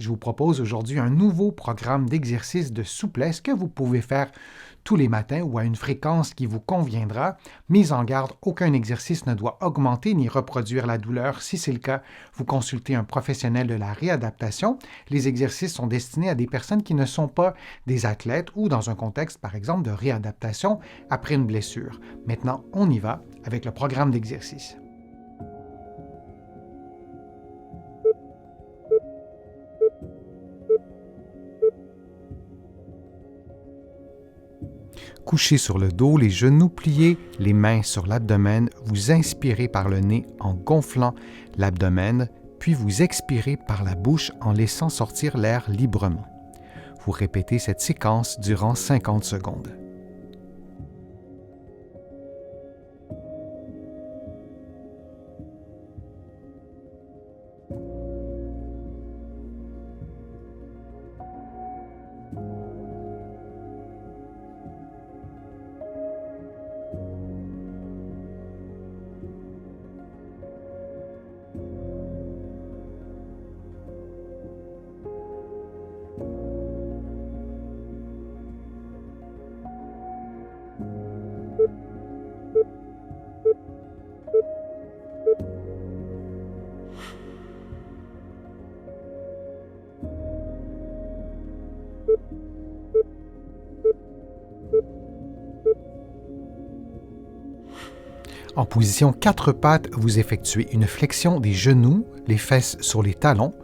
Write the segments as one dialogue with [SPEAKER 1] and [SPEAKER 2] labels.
[SPEAKER 1] je vous propose aujourd'hui un nouveau programme d'exercice de souplesse que vous pouvez faire tous les matins ou à une fréquence qui vous conviendra. Mise en garde, aucun exercice ne doit augmenter ni reproduire la douleur. Si c'est le cas, vous consultez un professionnel de la réadaptation. Les exercices sont destinés à des personnes qui ne sont pas des athlètes ou dans un contexte, par exemple, de réadaptation après une blessure. Maintenant, on y va avec le programme d'exercice. Couché sur le dos, les genoux pliés, les mains sur l'abdomen, vous inspirez par le nez en gonflant l'abdomen, puis vous expirez par la bouche en laissant sortir l'air librement. Vous répétez cette séquence durant 50 secondes. En position 4 pattes, vous effectuez une flexion des genoux, les fesses sur les talons,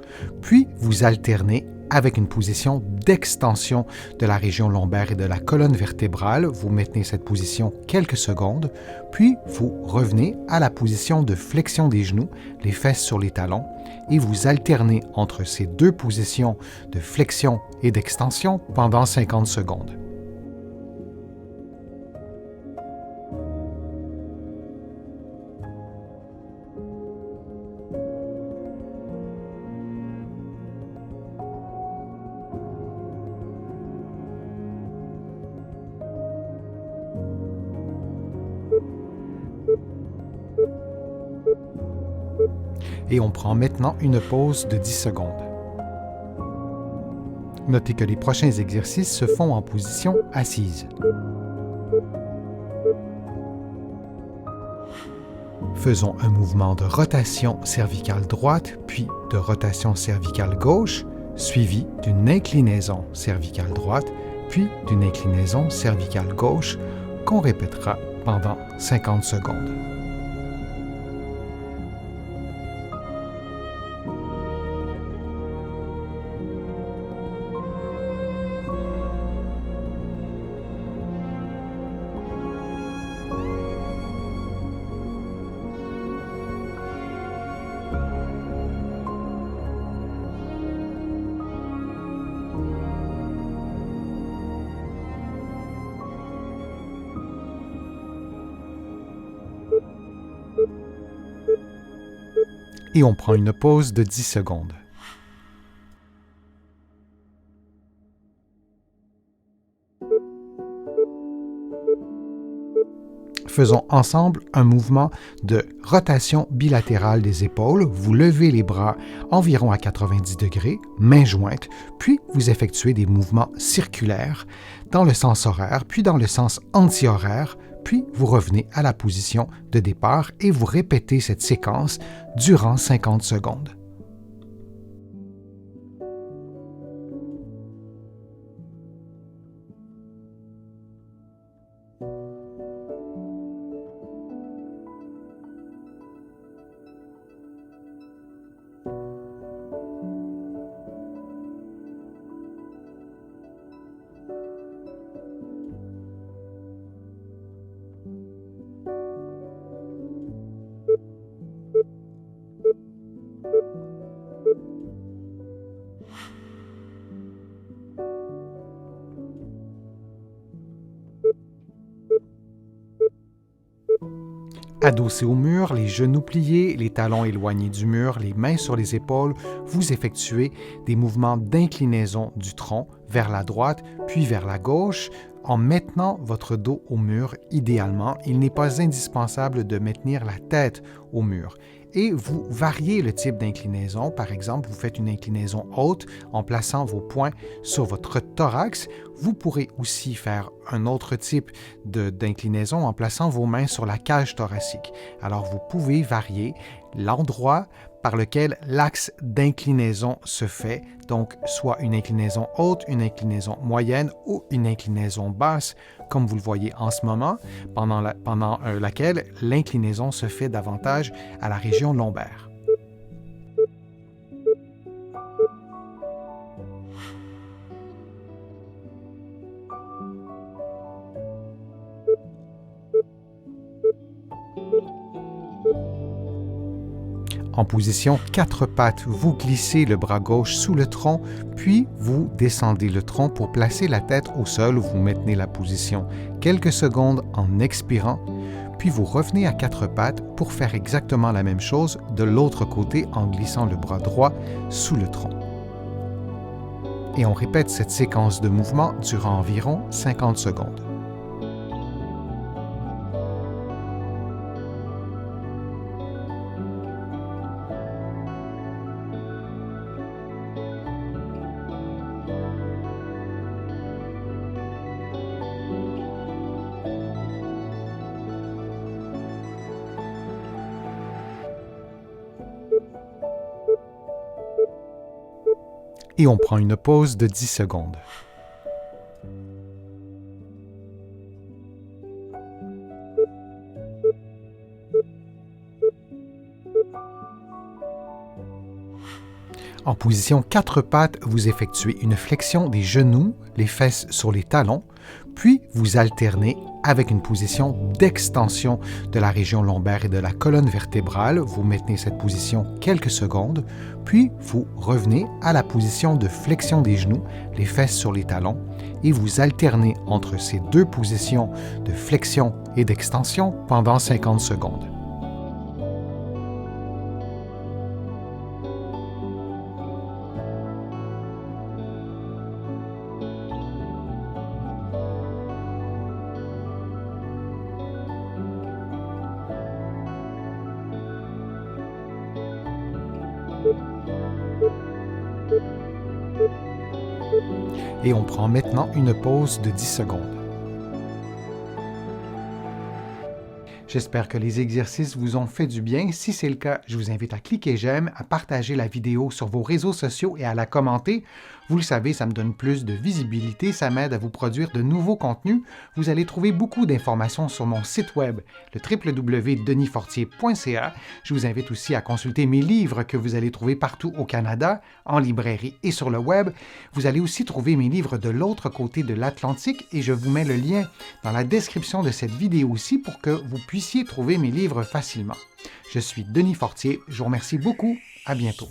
[SPEAKER 1] puis vous alternez avec une position d'extension de la région lombaire et de la colonne vertébrale. Vous maintenez cette position quelques secondes, puis vous revenez à la position de flexion des genoux, les fesses sur les talons, et vous alternez entre ces deux positions de flexion et d'extension pendant 50 secondes. Et on prend maintenant une pause de 10 secondes. Notez que les prochains exercices se font en position assise. Faisons un mouvement de rotation cervicale droite, puis de rotation cervicale gauche, suivi d'une inclinaison cervicale droite, puis d'une inclinaison cervicale gauche, qu'on répétera pendant 50 secondes. Et on prend une pause de 10 secondes. Faisons ensemble un mouvement de rotation bilatérale des épaules. Vous levez les bras environ à 90 degrés, mains jointes, puis vous effectuez des mouvements circulaires dans le sens horaire, puis dans le sens anti-horaire, puis vous revenez à la position de départ et vous répétez cette séquence durant 50 secondes. Adossé au mur, les genoux pliés, les talons éloignés du mur, les mains sur les épaules, vous effectuez des mouvements d'inclinaison du tronc vers la droite puis vers la gauche en maintenant votre dos au mur idéalement. Il n'est pas indispensable de maintenir la tête au mur. et vous variez le type d'inclinaison. Par exemple, vous faites une inclinaison haute en plaçant vos poings sur votre thorax. Vous pourrez aussi faire un autre type d'inclinaison en plaçant vos mains sur la cage thoracique. Alors, vous pouvez varier l'endroit par lequel l'axe d'inclinaison se fait, donc soit une inclinaison haute, une inclinaison moyenne ou une inclinaison basse, comme vous le voyez en ce moment, pendant laquelle l'inclinaison se fait davantage à la région lombaire. En position 4 pattes, vous glissez le bras gauche sous le tronc, puis vous descendez le tronc pour placer la tête au sol. Vous maintenez la position quelques secondes en expirant, puis vous revenez à 4 pattes pour faire exactement la même chose de l'autre côté en glissant le bras droit sous le tronc. Et on répète cette séquence de mouvements durant environ 50 secondes. Et on prend une pause de 10 secondes. En position 4 pattes, vous effectuez une flexion des genoux, les fesses sur les talons, puis vous alternez avec une position d'extension de la région lombaire et de la colonne vertébrale. Vous maintenez cette position quelques secondes, puis vous revenez à la position de flexion des genoux, les fesses sur les talons, et vous alternez entre ces deux positions de flexion et d'extension pendant 50 secondes. Et on prend maintenant une pause de 10 secondes. J'espère que les exercices vous ont fait du bien. Si c'est le cas, je vous invite à cliquer j'aime, à partager la vidéo sur vos réseaux sociaux et à la commenter. Vous le savez, ça me donne plus de visibilité, ça m'aide à vous produire de nouveaux contenus. Vous allez trouver beaucoup d'informations sur mon site web, le www.denisfortier.ca. Je vous invite aussi à consulter mes livres que vous allez trouver partout au Canada, en librairie et sur le web. Vous allez aussi trouver mes livres de l'autre côté de l'Atlantique et je vous mets le lien dans la description de cette vidéo aussi pour que vous puissiez trouver mes livres facilement. Je suis Denis Fortier, je vous remercie beaucoup, à bientôt.